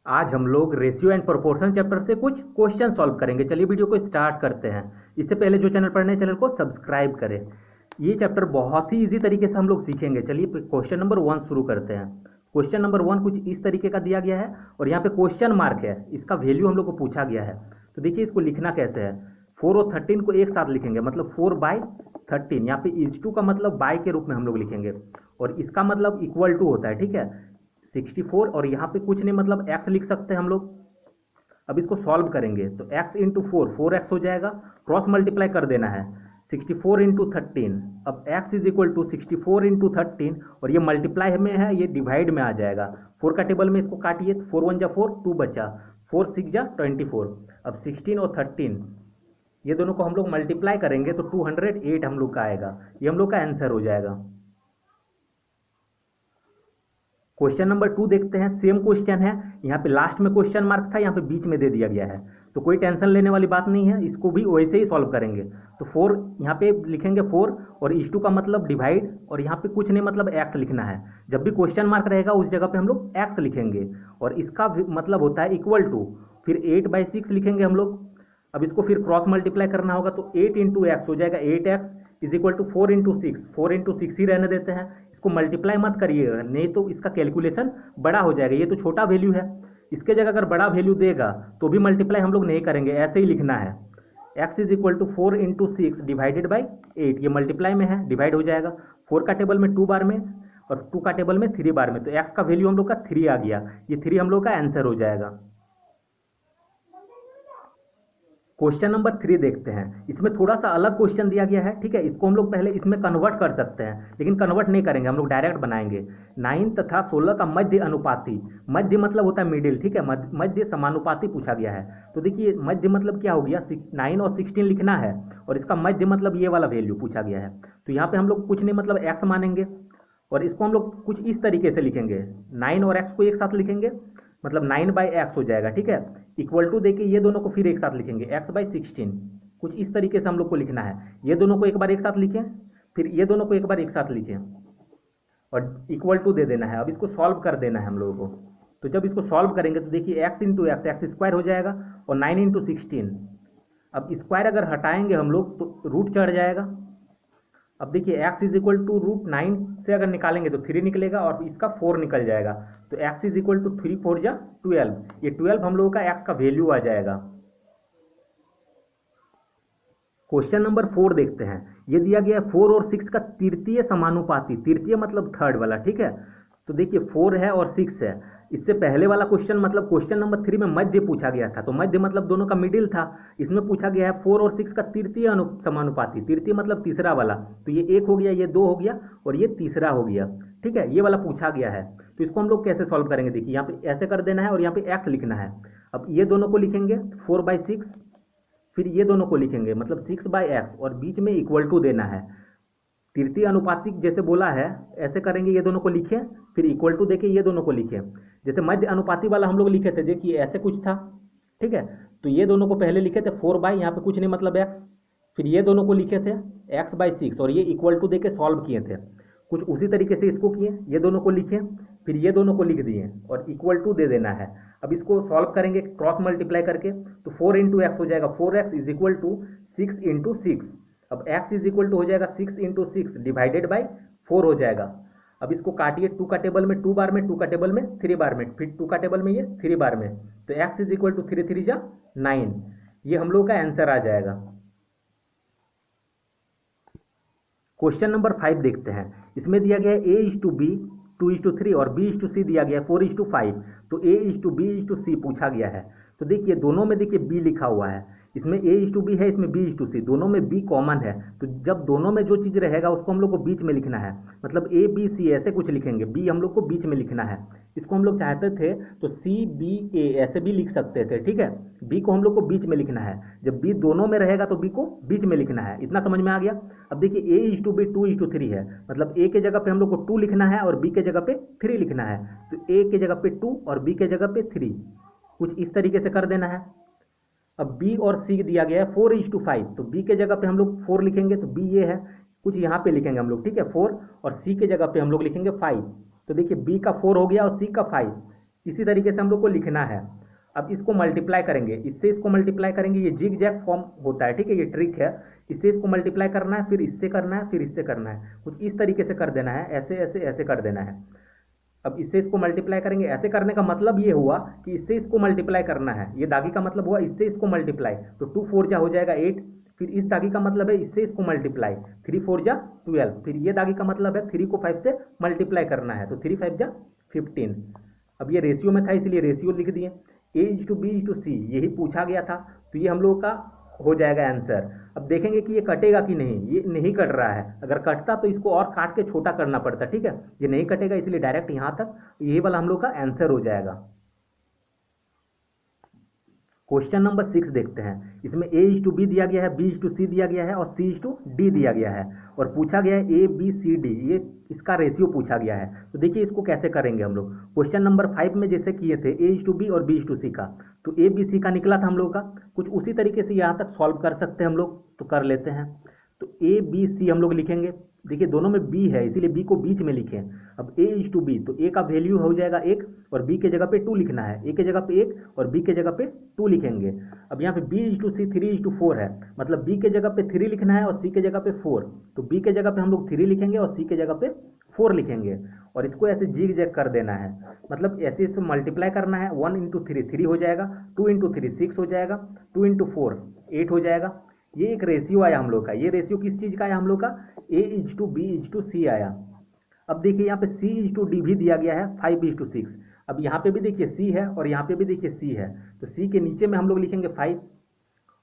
आज हम लोग रेशियो एंड प्रोपोर्शन चैप्टर से कुछ क्वेश्चन सॉल्व करेंगे। चलिए वीडियो को स्टार्ट करते हैं। इससे पहले जो चैनल पर नए चैनल को सब्सक्राइब करें। ये चैप्टर बहुत ही इजी तरीके से हम लोग सीखेंगे। चलिए क्वेश्चन नंबर 1 शुरू करते हैं। क्वेश्चन नंबर 1 कुछ इस तरीके का दिया गया है और यहाँ पे क्वेश्चन मार्क है, इसका वैल्यू हम लोग को पूछा गया है। तो देखिए इसको लिखना कैसे है। 4 और 13 को एक साथ लिखेंगे, मतलब 4/13। यहाँ पे इज टू का मतलब बाय के रूप में हम लोग लिखेंगे और इसका मतलब इक्वल टू होता है, ठीक है, 64। और यहाँ पे कुछ नहीं मतलब x लिख सकते हैं हम लोग। अब इसको सॉल्व करेंगे तो x इंटू 4x हो जाएगा, क्रॉस मल्टीप्लाई कर देना है 64 इंटू 13। अब x is equal to 64 into 13 और ये मल्टीप्लाई में है, ये डिवाइड में आ जाएगा। 4 का टेबल में इसको काटिए, 4 1 जा 4, 2 बचा, 4 6 जा 24। अब 16 और 13 ये दोनों को हम लोग मल्टीप्लाई करेंगे तो 208 हम लोग का आएगा। ये हम लोग का आंसर हो जाएगा। क्वेश्चन नंबर 2 देखते हैं। सेम क्वेश्चन है, यहाँ पे लास्ट में क्वेश्चन मार्क था, यहाँ पे बीच में दे दिया गया है, तो कोई टेंशन लेने वाली बात नहीं है। इसको भी वैसे ही सॉल्व करेंगे। तो 4 यहाँ पे लिखेंगे 4 और इस टू का मतलब डिवाइड और यहाँ पे कुछ नहीं मतलब x लिखना है। जब भी क्वेश्चन मार्क रहेगा उस जगह पे हम लोग x लिखेंगे और इसका मतलब होता है इक्वल टू, फिर 8/6 लिखेंगे हम लोग। अब इसको फिर क्रॉस मल्टीप्लाई करना होगा तो 8 इंटू एक्स हो जाएगा, 8x is equal to 4 into 6। 4 into 6 ही रहने देते हैं, इसको मल्टीप्लाई मत करिएगा, नहीं तो इसका कैलकुलेशन बड़ा हो जाएगा। ये तो छोटा वैल्यू है, इसके जगह अगर बड़ा वैल्यू देगा तो भी मल्टीप्लाई हम लोग नहीं करेंगे, ऐसे ही लिखना है। x is equal to 4 into 6 divided by 8। ये मल्टीप्लाई में है, डिवाइड हो जाएगा। 4 का टेबल में 2 बार में और 2 का टेबल में 3 बार में, तो x का वैल्यू हम लोग का 3 आ गया। ये 3 हम लोग का आंसर हो जाएगा। क्वेश्चन नंबर 3 देखते हैं। इसमें थोड़ा सा अलग क्वेश्चन दिया गया है, ठीक है। इसको हम लोग पहले इसमें कन्वर्ट कर सकते हैं, लेकिन कन्वर्ट नहीं करेंगे, हम लोग डायरेक्ट बनाएंगे। 9 तथा 16 का मध्य अनुपाती, मध्य मतलब होता है मिडिल, ठीक है, मध्य समानुपाती पूछा गया है। तो देखिए मध्य मतलब क्या हो गया, 9 और 16 लिखना है और इसका मध्य मतलब ये वाला वैल्यू पूछा गया है। तो यहाँ पे हम लोग कुछ नहीं मतलब x मानेंगे और इसको हम लोग कुछ इस तरीके से लिखेंगे। 9 और x को एक साथ लिखेंगे, मतलब 9/x हो जाएगा, ठीक है। इक्वल टू देके ये दोनों को फिर एक साथ लिखेंगे, x/16। कुछ इस तरीके से हम लोग को लिखना है। ये दोनों को एक बार एक साथ लिखें, फिर ये दोनों को एक बार एक साथ लिखें और इक्वल टू दे देना है। अब इसको सॉल्व कर देना है हम लोगों को। तो जब इसको सॉल्व करेंगे तो देखिए x इंटू एक्स स्क्वायर हो जाएगा और 9 इंटू 16। अब स्क्वायर अगर हटाएंगे हम लोग तो रूट चढ़ जाएगा। अब देखिए x इज इक्वल टू √9 से अगर निकालेंगे तो 3 निकलेगा और इसका 4 निकल जाएगा। तो x इज इक्वल टू 3 4 जा 12। ये 12 हम लोगों का x का वैल्यू आ जाएगा। क्वेश्चन नंबर 4 देखते हैं। ये दिया गया है 4 और 6 का तृतीय समानुपाती, तृतीय मतलब थर्ड वाला, ठीक है। तो देखिए 4 है और 6 है। इससे पहले वाला क्वेश्चन मतलब क्वेश्चन नंबर 3 में मध्य पूछा गया था, तो मध्य मतलब दोनों का मिडिल था। इसमें पूछा गया है 4 और 6 का तृतीय समानुपाती, तृतीय मतलब तीसरा वाला। तो ये 1 हो गया, ये 2 हो गया और ये तीसरा हो गया, ठीक है। ये वाला पूछा गया है। तो इसको हम लोग कैसे सॉल्व करेंगे, देखिए यहाँ पे ऐसे कर देना है और यहाँ पे x लिखना है। अब ये दोनों को लिखेंगे 4/6, फिर ये दोनों को लिखेंगे मतलब 6/x और बीच में इक्वल टू देना है। तृतीय अनुपातिक जैसे बोला है ऐसे करेंगे, ये दोनों को लिखें फिर इक्वल टू देके ये दोनों को लिखें। जैसे मध्य अनुपाती वाला हम लोग लिखे थे, देखिए ऐसे कुछ था, ठीक है। तो ये दोनों को पहले लिखे थे 4 यहाँ पे कुछ नहीं मतलब x, फिर ये दोनों को लिखे थे x/6 और ये इक्वल टू देके सॉल्व किए थे। कुछ उसी तरीके से इसको किए, ये दोनों को लिखे फिर ये दोनों को लिख दिए और इक्वल टू दे देना है। अब इसको सॉल्व करेंगे क्रॉस मल्टीप्लाई करके, तो 4 इंटू एक्स हो जाएगा, 4x is equal to 6 into 6। अब x इज इक्वल टू हो जाएगा 6 इंटू 6 डिवाइडेड बाई 4 हो जाएगा। अब इसको काटिए, 2 का टेबल में 2 बार में, 2 का टेबल में 3 बार में, फिर 2 का टेबल में ये 3 बार में, तो x इज इक्वल टू 3 3 जा 9। ये हम लोग का आंसर आ जाएगा। क्वेश्चन नंबर 5 देखते हैं। इसमें दिया गया है a/b 2:3 और b/c दिया गया है 4:5। तो a/b/c पूछा गया है। तो देखिए दोनों में देखिए b लिखा हुआ है, इसमें a/b है, इसमें b/c, दोनों में b कॉमन है। तो जब दोनों में जो चीज़ रहेगा उसको हम लोग को बीच में लिखना है, मतलब a b c ऐसे कुछ लिखेंगे, b हम लोग को बीच में लिखना है। इसको हम लोग चाहते थे तो c b a ऐसे भी लिख सकते थे, ठीक है। b को हम लोग को बीच में लिखना है, जब b दोनों में रहेगा तो b को बीच में लिखना है। इतना समझ में आ गया। अब देखिए a/b 2:3 है, मतलब a के जगह पे हम लोग को 2 लिखना है और b के जगह पे 3 लिखना है। तो a के जगह पे 2 और b के जगह पे 3, कुछ इस तरीके से कर देना है। अब b और c दिया गया है 4:5, तो b के जगह पे हम लोग 4 लिखेंगे, तो b ये है, कुछ यहाँ पे लिखेंगे हम लोग, ठीक है, 4, और c के जगह पे हम लोग लिखेंगे 5। तो देखिए b का 4 हो गया और c का 5, इसी तरीके से हम लोग को लिखना है। अब इसको मल्टीप्लाई करेंगे, इससे इसको मल्टीप्लाई करेंगे, ये जिग जैग फॉर्म होता है, ठीक है, ये ट्रिक है। इससे इसको मल्टीप्लाई करना है, फिर इससे करना है, फिर इससे करना है, कुछ इस तरीके से कर देना है, ऐसे ऐसे ऐसे कर देना है। अब इससे इसको मल्टीप्लाई करेंगे, ऐसे करने का मतलब ये हुआ कि इससे इसको मल्टीप्लाई करना है, ये दागी का मतलब हुआ इससे इसको मल्टीप्लाई, तो 2 4 जा हो जाएगा 8। फिर इस दागी का मतलब है इससे इसको मल्टीप्लाई, 3 4 जा 12। फिर ये दागी का मतलब है 3 को 5 से मल्टीप्लाई करना है, तो 3 5 जा 15। अब ये रेशियो में था इसलिए रेशियो लिख दिए। A/B/C यही पूछा गया था, तो ये हम लोगों का हो जाएगा आंसर। अब देखेंगे कि ये कटेगा कि नहीं, ये नहीं कट रहा है, अगर कटता तो इसको और काट के छोटा करना पड़ता, ठीक है, ये नहीं कटेगा इसलिए डायरेक्ट यहाँ तक, यही वाला हम लोग का आंसर हो जाएगा। क्वेश्चन नंबर 6 देखते हैं। इसमें A/B दिया गया है, B/C दिया गया है और C/D दिया गया है, और पूछा गया है ABCD, ये इसका रेशियो पूछा गया है। तो देखिए इसको कैसे करेंगे हम लोग। क्वेश्चन नंबर 5 में जैसे किए थे A/B और B/C का, तो ABC का निकला था हम लोग का, कुछ उसी तरीके से यहाँ तक सॉल्व कर सकते हैं हम लोग, तो कर लेते हैं। तो ABC हम लोग लिखेंगे, देखिए दोनों में B है इसीलिए B को बीच में लिखें। अब A/B, तो A का वैल्यू हो जाएगा 1 और B के जगह पे 2 लिखना है, A के जगह पे 1 और B के जगह पे 2 लिखेंगे। अब यहाँ पे B/C 3/4 है, मतलब B के जगह पे 3 लिखना है और C के जगह पे 4, तो B के जगह पे हम लोग 3 लिखेंगे और C के जगह पे 4 लिखेंगे, और इसको ऐसे जिग जैग कर देना है, मतलब ऐसे इससे मल्टीप्लाई करना है। 1 × 3 3 हो जाएगा, 2 × 3 6 हो जाएगा, 2 × 4 8 हो जाएगा। ये एक रेशियो आया हम लोग का, ये रेशियो किस चीज़ का आया हम लोग का, A/B/C आया। अब देखिए यहाँ पे C/D भी दिया गया है 5/6। अब यहाँ पे भी देखिए C है और यहाँ पे भी देखिए C है, तो C के नीचे में हम लोग लिखेंगे 5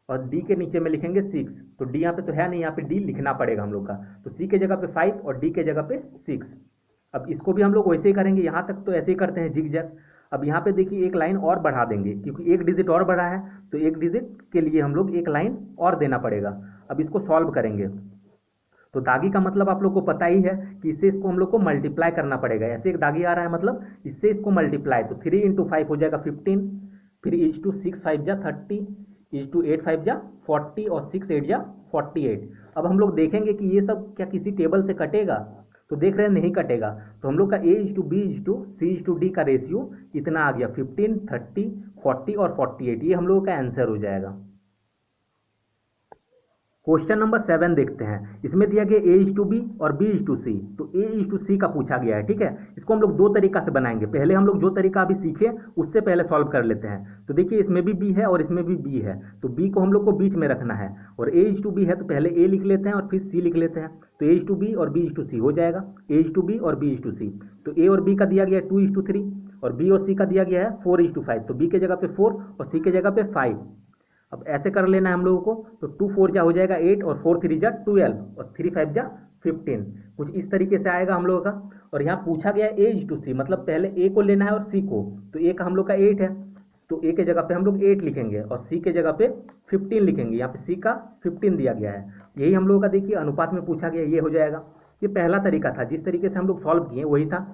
और D के नीचे में लिखेंगे 6, तो D यहाँ पे तो है नहीं, यहाँ पे D लिखना पड़ेगा हम लोग का, तो C के जगह पे 5 और D के जगह पे 6। अब इसको भी हम लोग वैसे ही करेंगे, यहाँ तक तो ऐसे ही करते हैं जिग जैग। अब यहाँ पे देखिए एक लाइन और बढ़ा देंगे, क्योंकि एक डिजिट और बढ़ा है, तो एक डिजिट के लिए हम लोग एक लाइन और देना पड़ेगा। अब इसको सॉल्व करेंगे, तो दागी का मतलब आप लोग को पता ही है कि इससे इसको हम लोग को मल्टीप्लाई करना पड़ेगा, ऐसे एक दागी आ रहा है मतलब इससे इसको मल्टीप्लाई, तो 3 × 5 हो जाएगा 15, फिर 6 5 जा 30, 8 5 जा 40 और 6 8 जा 48। अब हम लोग देखेंगे कि ये सब क्या किसी टेबल से कटेगा, तो देख रहे हैं नहीं कटेगा, तो हम लोग का A/B/C/D का रेशियो इतना आ गया 15 30 40 और 48, ये हम लोगों का आंसर हो जाएगा। क्वेश्चन नंबर 7 देखते हैं। इसमें दिया गया A/B और B/C, तो A/C का पूछा गया है, ठीक है। इसको हम लोग दो तरीका से बनाएंगे, पहले हम लोग जो तरीका अभी सीखे उससे पहले सॉल्व कर लेते हैं। तो देखिए इसमें भी B है और इसमें भी B है, तो B को हम लोग को बीच में रखना है, और A/B है तो पहले A लिख लेते हैं और फिर C लिख लेते हैं, तो A/B और B/C हो जाएगा, A/B और B/C। तो A और B का दिया गया है 2:3 और B और C का दिया गया है 4:5, तो B के जगह पे 4 और C के जगह पे 5। अब ऐसे कर लेना है हम लोगों को, तो 2 4 जा हो जाएगा 8 और 4 3 जा 12 और 3 5 जा 15, कुछ इस तरीके से आएगा हम लोगों का। और यहाँ पूछा गया A/C, मतलब पहले A को लेना है और C को, तो A का हम लोग का 8 है, तो A के जगह पे हम लोग 8 लिखेंगे और C के जगह पे 15 लिखेंगे, यहाँ पे C का 15 दिया गया है। यही हम लोगों का देखिए अनुपात में पूछा गया, ये हो जाएगा। ये पहला तरीका था, जिस तरीके से हम लोग सॉल्व किए वही था।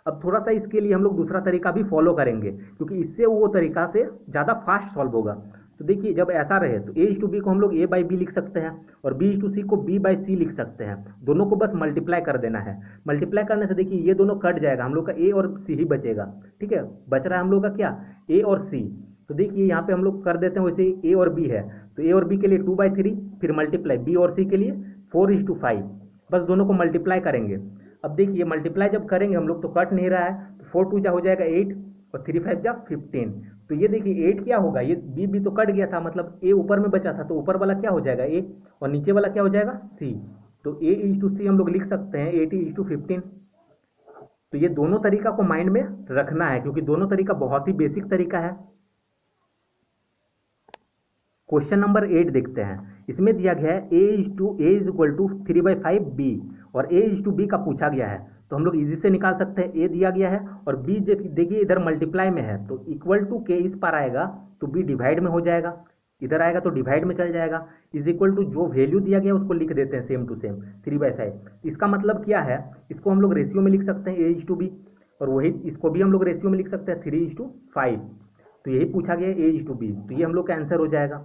अब थोड़ा सा इसके लिए हम लोग दूसरा तरीका भी फॉलो करेंगे, क्योंकि इससे वो तरीका से ज़्यादा फास्ट सॉल्व होगा। तो देखिए जब ऐसा रहे तो A/B को हम लोग A/B लिख सकते हैं और B/C को B/C लिख सकते हैं, दोनों को बस मल्टीप्लाई कर देना है। मल्टीप्लाई करने से देखिए ये दोनों कट जाएगा, हम लोग का A और C ही बचेगा, ठीक है। बच रहा है हम लोग का क्या, A और C। तो देखिए यहाँ पे हम लोग कर देते हैं वैसे ही, A और B है तो A और B के लिए 2/3, फिर मल्टीप्लाई B और C के लिए 4:5, बस दोनों को मल्टीप्लाई करेंगे। अब देखिए मल्टीप्लाई जब करेंगे हम लोग तो कट नहीं रहा है, तो 4 2 जा हो जाएगा 8 और 3 5 जा 15। तो ये देखिए 8 क्या होगा, ये B तो कट गया था, मतलब A ऊपर में बचा था, तो ऊपर वाला क्या हो जाएगा A और नीचे वाला क्या हो जाएगा C। तो A/C हम लोग लिख सकते हैं 80:15। तो ये दोनों तरीका को माइंड में रखना है, क्योंकि दोनों तरीका बहुत ही बेसिक तरीका है। क्वेश्चन नंबर 8 देखते हैं। इसमें दिया गया है A= 3/5B और A/B का पूछा गया है, तो हम लोग इजी से निकाल सकते हैं। A दिया गया है और B देखिए इधर मल्टीप्लाई में है, तो इक्वल टू के इस पर आएगा तो B डिवाइड में हो जाएगा, इधर आएगा तो डिवाइड में चल जाएगा। इज इक्वल टू जो वैल्यू दिया गया उसको लिख देते हैं सेम टू सेम 3/5। इसका मतलब क्या है, इसको हम लोग रेशियो में लिख सकते हैं A/B, और वही इसको भी हम लोग रेशियो में लिख सकते हैं 3:5। तो यही पूछा गया है A/B, तो ये हम लोग का आंसर हो जाएगा।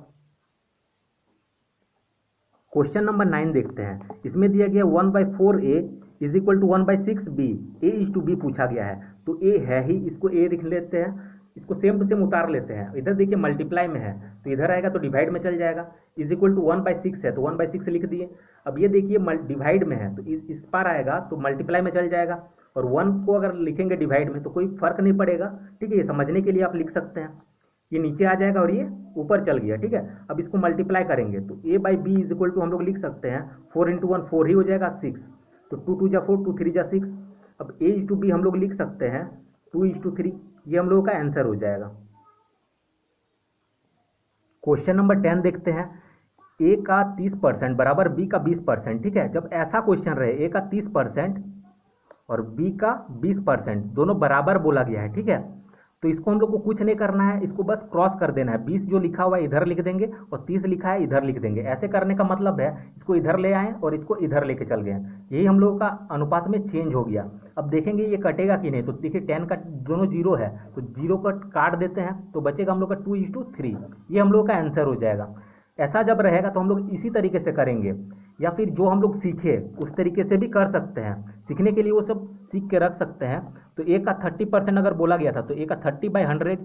क्वेश्चन नंबर 9 देखते हैं। इसमें दिया गया 1/4A = 1/6B, A/B पूछा गया है, तो ए है ही, इसको ए लिख लेते हैं, इसको सेम टू सेम उतार लेते हैं। इधर देखिए मल्टीप्लाई में है तो इधर आएगा तो डिवाइड में चल जाएगा, इज इक्वल टू 1/6 है तो 1/6 लिख दिए। अब ये देखिए डिवाइड में है तो इस पार आएगा तो मल्टीप्लाई में चल जाएगा, और 1 को अगर लिखेंगे डिवाइड में तो कोई फर्क नहीं पड़ेगा, ठीक है। ये समझने के लिए आप लिख सकते हैं, ये नीचे आ जाएगा और ये ऊपर चल गया, ठीक है। अब इसको मल्टीप्लाई करेंगे तो a/b इज इक्वल टू हम लोग लिख सकते हैं 4 × 1 4 ही हो जाएगा 6, तो 2 × 2 = 4 2 × 3 = 6। अब a/b हम लोग लिख सकते हैं 2:3, ये हम लोगों का आंसर हो जाएगा। क्वेश्चन नंबर 10 देखते हैं। a का 30% बराबर b का 20%, ठीक है। जब ऐसा क्वेश्चन रहे a का 30% और b का 20% दोनों बराबर बोला गया है, ठीक है, तो इसको हम लोग को कुछ नहीं करना है, इसको बस क्रॉस कर देना है। 20 जो लिखा हुआ है इधर लिख देंगे और 30 लिखा है इधर लिख देंगे। ऐसे करने का मतलब है इसको इधर ले आए और इसको इधर लेके चल गए, यही हम लोगों का अनुपात में चेंज हो गया। अब देखेंगे ये कटेगा कि नहीं, तो देखिए 10 का दोनों जीरो है तो जीरो का काट देते हैं तो बचेगा हम लोग का 2:3, ये हम लोग का आंसर हो जाएगा। ऐसा जब रहेगा तो हम लोग इसी तरीके से करेंगे, या फिर जो हम लोग सीखे उस तरीके से भी कर सकते हैं। सीखने के लिए वो सब सीख के रख सकते हैं। तो ए का 30% अगर बोला गया था तो ए का 30/100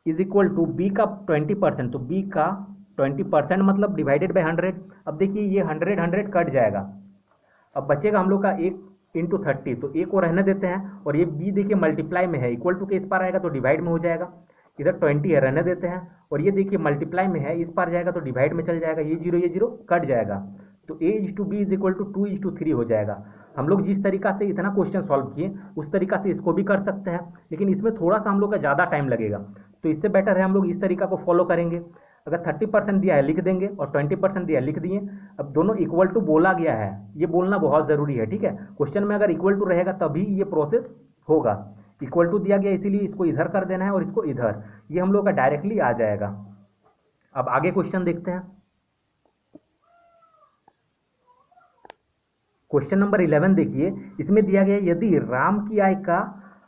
इज इक्वल टू बी का 20%, तो बी का 20% मतलब डिवाइडेड बाई 100। अब देखिए ये 100 कट जाएगा, अब बचेगा हम लोग का 1 × 30, तो ए को रहने देते हैं, और ये बी देखिए मल्टीप्लाई में है, इक्वल टू के इस पार आएगा तो डिवाइड में हो जाएगा, इधर 20 है रहने देते हैं, और ये देखिए मल्टीप्लाई में है, इस पार जाएगा तो डिवाइड में चल जाएगा, ये जीरो कट जाएगा, तो a/b इज इक्वल टू 2:3 हो जाएगा। हम लोग जिस तरीका से इतना क्वेश्चन सॉल्व किए उस तरीका से इसको भी कर सकते हैं, लेकिन इसमें थोड़ा सा हम लोग का ज़्यादा टाइम लगेगा, तो इससे बेटर है हम लोग इस तरीका को फॉलो करेंगे। अगर 30% दिया है लिख देंगे और 20% दिया है लिख दिए। अब दोनों इक्वल टू बोला गया है, ये बोलना बहुत ज़रूरी है, ठीक है। क्वेश्चन में अगर इक्वल टू रहेगा तभी ये प्रोसेस होगा। इक्वल टू दिया गया इसीलिए इसको इधर कर देना है और इसको इधर, ये हम लोग का डायरेक्टली आ जाएगा। अब आगे क्वेश्चन देखते हैं। क्वेश्चन नंबर 11 देखिए, इसमें दिया गया यदि राम की आय का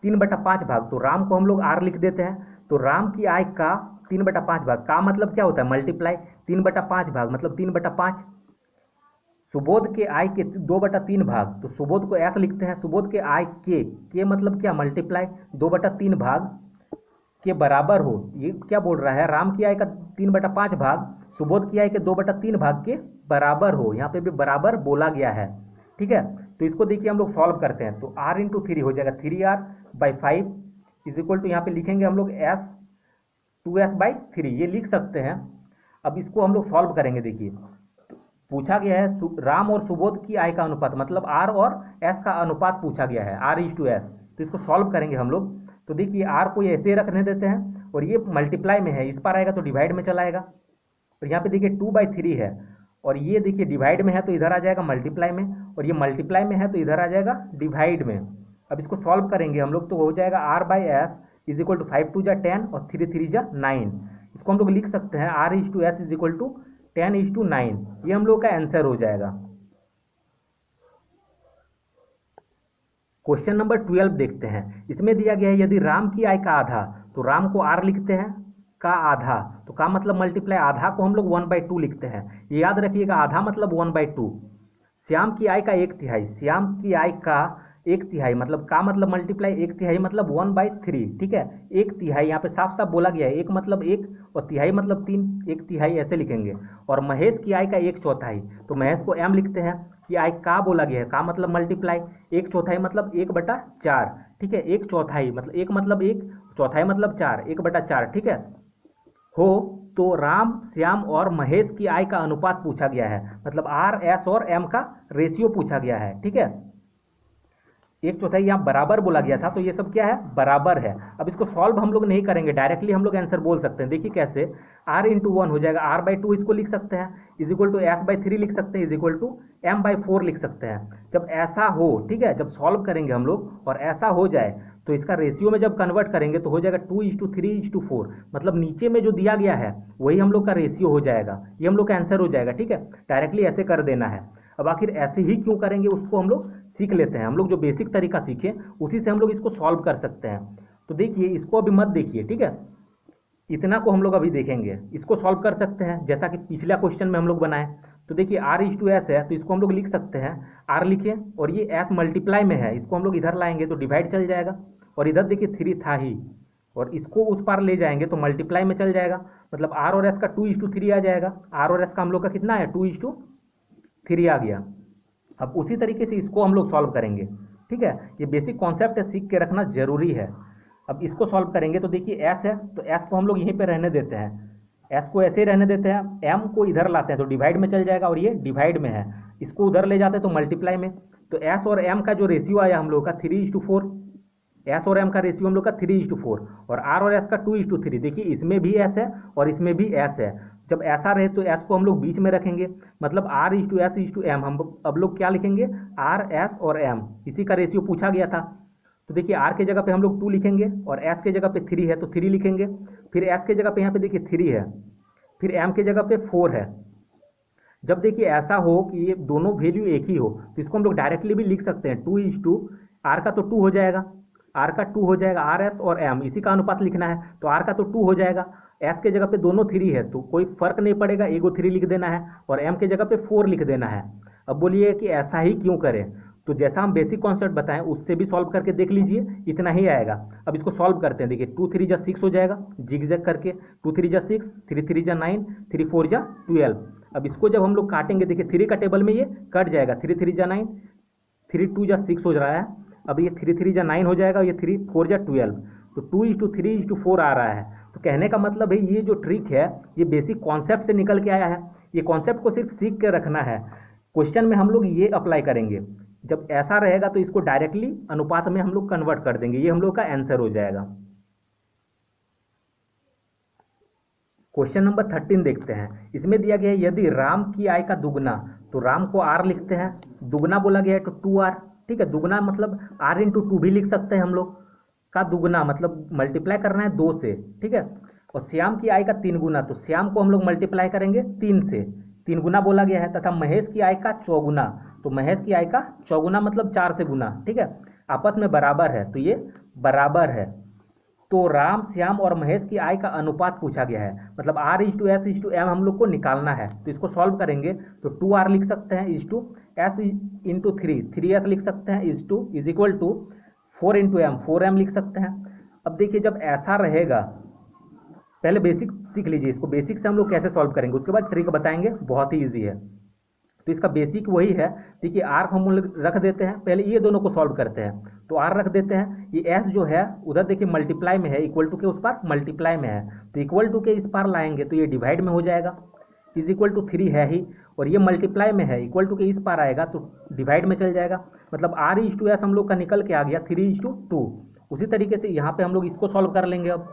3/5 भाग, तो राम को हम लोग r लिख देते हैं, तो राम की आय का 3/5 भाग का मतलब क्या होता है मल्टीप्लाई, 3/5 भाग मतलब 3/5। सुबोध के आय के 2/3 भाग, तो सुबोध को ऐसा लिखते हैं, सुबोध के आय के मतलब क्या मल्टीप्लाई 2/3 भाग के बराबर हो। ये क्या बोल रहा है, राम की आय का 3/5 भाग सुबोध की आय के 2/3 भाग के बराबर हो, यहाँ पे भी बराबर बोला गया है, ठीक है। तो इसको देखिए हम लोग सॉल्व करते हैं, तो r × 3 हो जाएगा 3r/5 इज इक्वल टू यहाँ पे लिखेंगे हम लोग s 2s/3, ये लिख सकते हैं। अब इसको हम लोग सॉल्व करेंगे। देखिए पूछा गया है राम और सुबोध की आय का अनुपात, मतलब r और s का अनुपात पूछा गया है, r/s, तो इसको सॉल्व करेंगे हम लोग। तो देखिए r को ऐसे रखने देते हैं और ये मल्टीप्लाई में है, इस पर आएगा तो डिवाइड में चला आएगा, और यहाँ पे देखिए 2/3 है, और ये देखिए डिवाइड में है तो इधर आ जाएगा मल्टीप्लाई में, और ये मल्टीप्लाई में है तो इधर आ जाएगा डिवाइड में। अब इसको सॉल्व करेंगे हम लोग तो हो जाएगा r/s इज इक्वल टू 5 × 10 और 3 × 3 = 9। इसको हम लोग लिख सकते हैं r/s इज इक्वल टू 10:9, ये हम लोग का आंसर हो जाएगा। क्वेश्चन नंबर 12 देखते हैं। इसमें दिया गया है यदि राम की आय का आधा, तो राम को r लिखते हैं, का आधा, तो का मतलब मल्टीप्लाई, आधा को हम लोग 1/2 लिखते हैं, ये याद रखिएगा, आधा मतलब 1/2। श्याम की आय का 1/3, श्याम की आय का 1/3 मतलब का मतलब मल्टीप्लाई, 1/3 मतलब 1/3, ठीक है। 1/3 यहाँ पे साफ साफ बोला गया है, 1 मतलब 1 और तिहाई मतलब 3, 1/3 ऐसे लिखेंगे। और महेश की आय का 1/4, तो महेश को m लिखते हैं, कि आय का बोला गया है, का मतलब मल्टीप्लाई, 1/4 मतलब 1/4, ठीक है। 1/4 मतलब 1 मतलब 1, चौथाई मतलब 4, 1/4, ठीक है। हो तो राम, श्याम और महेश की आय का अनुपात पूछा गया है, मतलब r, s और m का रेशियो पूछा गया है, ठीक है। 1/4 यहाँ बराबर बोला गया था, तो ये सब क्या है बराबर है। अब इसको सॉल्व हम लोग नहीं करेंगे, डायरेक्टली हम लोग आंसर बोल सकते हैं। देखिए कैसे, r × 1 हो जाएगा, r/2 इसको लिख सकते हैं, इज इक्वल टू s/3 लिख सकते हैं, इज इक्वल टू m/4 लिख सकते हैं। जब ऐसा हो, ठीक है, जब सॉल्व करेंगे हम लोग और ऐसा हो जाए तो इसका रेशियो में जब कन्वर्ट करेंगे तो हो जाएगा 2:3:4, मतलब नीचे में जो दिया गया है वही हम लोग का रेशियो हो जाएगा, ये हम लोग का आंसर हो जाएगा, ठीक है। डायरेक्टली ऐसे कर देना है। अब आखिर ऐसे ही क्यों करेंगे उसको हम लोग सीख लेते हैं, हम लोग जो बेसिक तरीका सीखे उसी से हम लोग इसको सॉल्व कर सकते हैं। तो देखिए इसको अभी मत देखिए, ठीक है, इतना को हम लोग अभी देखेंगे, इसको सॉल्व कर सकते हैं जैसा कि पिछला क्वेश्चन में हम लोग बनाए। तो देखिए आर इज टू एस है, तो इसको हम लोग लिख सकते हैं, आर लिखे और ये एस मल्टीप्लाई में है, इसको हम लोग इधर लाएंगे तो डिवाइड चल जाएगा, और इधर देखिए 3 था ही, और इसको उस पार ले जाएंगे तो मल्टीप्लाई में चल जाएगा, मतलब आर और एस का 2:3 आ जाएगा। आर और एस का हम लोग का कितना है, 2:3 आ गया। अब उसी तरीके से इसको हम लोग सॉल्व करेंगे, ठीक है। ये बेसिक कॉन्सेप्ट है, सीख के रखना जरूरी है। अब इसको सॉल्व करेंगे तो देखिए एस है, तो एस को हम लोग यहीं पे रहने देते हैं, एस को ऐसे ही रहने देते हैं, एम को इधर लाते हैं तो डिवाइड में चल जाएगा, और ये डिवाइड में है, इसको उधर ले जाते हैं तो मल्टीप्लाई में। तो एस और एम का जो रेशियो आया हम लोग का 3:4, एस और एम का रेशियो हम लोग का 3:4, और आर और एस का 2:3। देखिए इसमें भी एस है और इसमें भी एस है, जब ऐसा रहे तो एस को हम लोग बीच में रखेंगे, मतलब R is to S is to M, हम अब लोग क्या लिखेंगे, आर एस और एम, इसी का रेशियो पूछा गया था। तो देखिए आर के जगह पे हम लोग 2 लिखेंगे, और एस के जगह पे 3 है तो 3 लिखेंगे, फिर एस के जगह पे यहाँ पे देखिए 3 है, फिर एम के जगह पे 4 है। जब देखिए ऐसा हो कि ये दोनों वैल्यू एक ही हो तो इसको हम लोग डायरेक्टली भी लिख सकते हैं, 2:, आर का तो 2 हो जाएगा, आर का 2 हो जाएगा, आर एस और एम इसी का अनुपात लिखना है, तो आर का तो 2 हो जाएगा, एस के जगह पे दोनों 3 है तो कोई फर्क नहीं पड़ेगा, एगो 3 लिख देना है, और एम के जगह पे 4 लिख देना है। अब बोलिए कि ऐसा ही क्यों करें, तो जैसा हम बेसिक कॉन्सेप्ट बताएं उससे भी सॉल्व करके देख लीजिए, इतना ही आएगा। अब इसको सॉल्व करते हैं, देखिए 2×3 = 6 हो जाएगा, जिग-जैग करके 2×3 = 6, 3×3 = 9, 3×4 = 12। अब इसको जब हम लोग काटेंगे, देखिए 3 का टेबल में ये कट जाएगा, 3×3 = 9, 3×2 = 6 हो रहा है, अब ये 3×3 = 9 हो जाएगा, ये 3×4 = 12, तो 2:3:4 आ रहा है। तो कहने का मतलब है ये जो ट्रिक है ये बेसिक कॉन्सेप्ट से निकल के आया है, ये कॉन्सेप्ट को सिर्फ सीख के रखना है, क्वेश्चन में हम लोग ये अप्लाई करेंगे। जब ऐसा रहेगा तो इसको डायरेक्टली अनुपात में हम लोग कन्वर्ट कर देंगे, ये हम लोग का आंसर हो जाएगा। क्वेश्चन नंबर 13 देखते हैं, इसमें दिया गया है यदि राम की आय का दुगना, तो राम को आर लिखते हैं, दुगना बोला गया है तो 2r, ठीक है, दुगना मतलब r×2 भी लिख सकते हैं हम लोग, का दुगना मतलब मल्टीप्लाई करना है 2 से, ठीक है। और श्याम की आय का 3 गुना, तो श्याम को हम लोग मल्टीप्लाई करेंगे 3 से, 3 गुना बोला गया है, तथा महेश की आय का 4 गुना, तो महेश की आय का 4 गुना मतलब 4 से गुना, ठीक है, आपस में बराबर है तो ये बराबर है। तो राम, श्याम और महेश की आय का अनुपात पूछा गया है, मतलब r:s:m हम लोग को निकालना है, तो इसको सॉल्व करेंगे तो 2r लिख सकते हैं s/3, 3s लिख सकते हैं = 4 × m, 4m लिख सकते हैं। अब देखिए जब ऐसा रहेगा, पहले बेसिक सीख लीजिए, इसको बेसिक से हम लोग कैसे सॉल्व करेंगे, उसके बाद ट्रिक बताएंगे, बहुत ही ईजी है। तो इसका बेसिक वही है, देखिए आर को हम लोग रख देते हैं, पहले ये दोनों को सॉल्व करते हैं, तो आर रख देते हैं, ये एस जो है उधर देखिए मल्टीप्लाई में है, इक्वल टू के उस पार मल्टीप्लाई में है, तो इक्वल टू के इस पार लाएंगे तो ये डिवाइड में हो जाएगा, =3 है ही, और ये मल्टीप्लाई में है, इक्वल टू के इस पार आएगा तो डिवाइड में चल जाएगा, मतलब r:s हम लोग का निकल के आ गया 3:2। उसी तरीके से यहाँ पे हम लोग इसको सॉल्व कर लेंगे, अब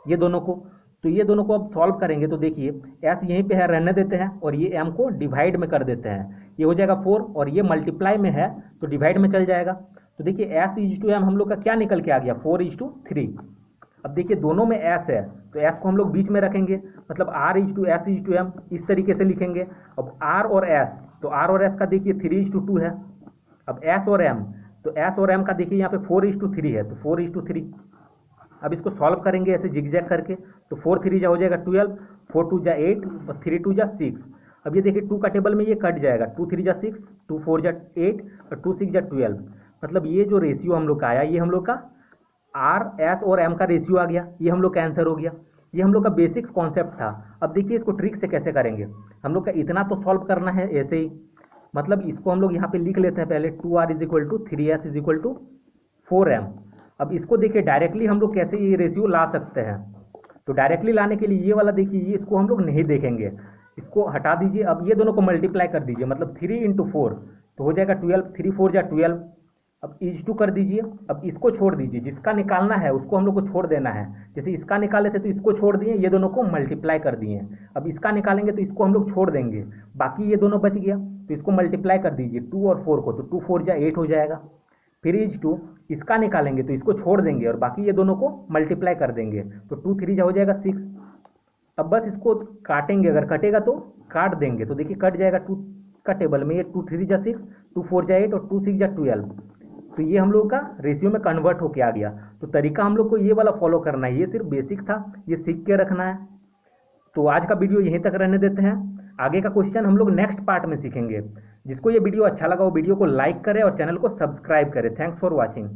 ये दोनों को, तो ये दोनों को अब सॉल्व करेंगे तो देखिए s यहीं पे है, रहने देते हैं, और ये m को डिवाइड में कर देते हैं, ये हो जाएगा 4, और ये मल्टीप्लाई में है तो डिवाइड में चल जाएगा। तो देखिए s/m हम लोग का क्या निकल के आ गया, 4:3। अब देखिए दोनों में s है तो s को हम लोग बीच में रखेंगे, मतलब r:s/m इस तरीके से लिखेंगे। अब r और s, तो r और s का देखिए 3:2 है, अब s और m, तो s और m का देखिए यहाँ पे 4:3 है, तो 4:3। अब इसको सॉल्व करेंगे ऐसे जिग-जैग करके, तो 4×3 हो जाएगा 12, 4×2 = 8 और 3×2 = 6। अब ये देखिए 2 का टेबल में ये कट जाएगा, 2×3 = 6, 2×4 = 8 और 2×6 = 12, मतलब ये जो रेशियो हम लोग का आया, ये हम लोग का आर, एस और एम का रेशियो आ गया, ये हम लोग का आंसर हो गया। ये हम लोग का बेसिक कॉन्सेप्ट था। अब देखिए इसको ट्रिक से कैसे करेंगे, हम लोग का इतना तो सॉल्व करना है ऐसे ही, मतलब इसको हम लोग यहाँ पे लिख लेते हैं पहले, 2r = 3s = 4m। अब इसको देखिए डायरेक्टली हम लोग कैसे ये रेशियो ला सकते हैं, तो डायरेक्टली लाने के लिए ये वाला देखिए, ये इसको हम लोग नहीं देखेंगे, इसको हटा दीजिए। अब ये दोनों को मल्टीप्लाई कर दीजिए, मतलब 3 × 4 तो हो जाएगा 12, 3×4 = 12। अब = कर दीजिए, अब इसको छोड़ दीजिए, जिसका निकालना है उसको हम लोग को छोड़ देना है, जैसे इसका निकाले थे तो इसको छोड़ दिए, ये दोनों को मल्टीप्लाई कर दिए। अब इसका निकालेंगे तो इसको हम लोग छोड़ देंगे, बाकी ये दोनों बच गया, तो इसको मल्टीप्लाई कर दीजिए 2 और 4 को, तो 2×4 = 8 हो जाएगा। फिर = इसका निकालेंगे तो इसको छोड़ देंगे और बाकी ये दोनों को मल्टीप्लाई कर देंगे, तो 2×3 हो जाएगा 6। अब बस इसको काटेंगे, अगर कटेगा तो काट देंगे, तो देखिए कट जाएगा 2 का टेबल में, ये 2×3 = 6, 2×4 = 8 और 2×6 = 12, तो ये हम लोग का रेशियो में कन्वर्ट होके आ गया। तो तरीका हम लोग को ये वाला फॉलो करना है, ये सिर्फ बेसिक था, ये सीख के रखना है। तो आज का वीडियो यहीं तक रहने देते हैं, आगे का क्वेश्चन हम लोग नेक्स्ट पार्ट में सीखेंगे। जिसको ये वीडियो अच्छा लगा वो वीडियो को लाइक करे और चैनल को सब्सक्राइब करे। Thanks for watching.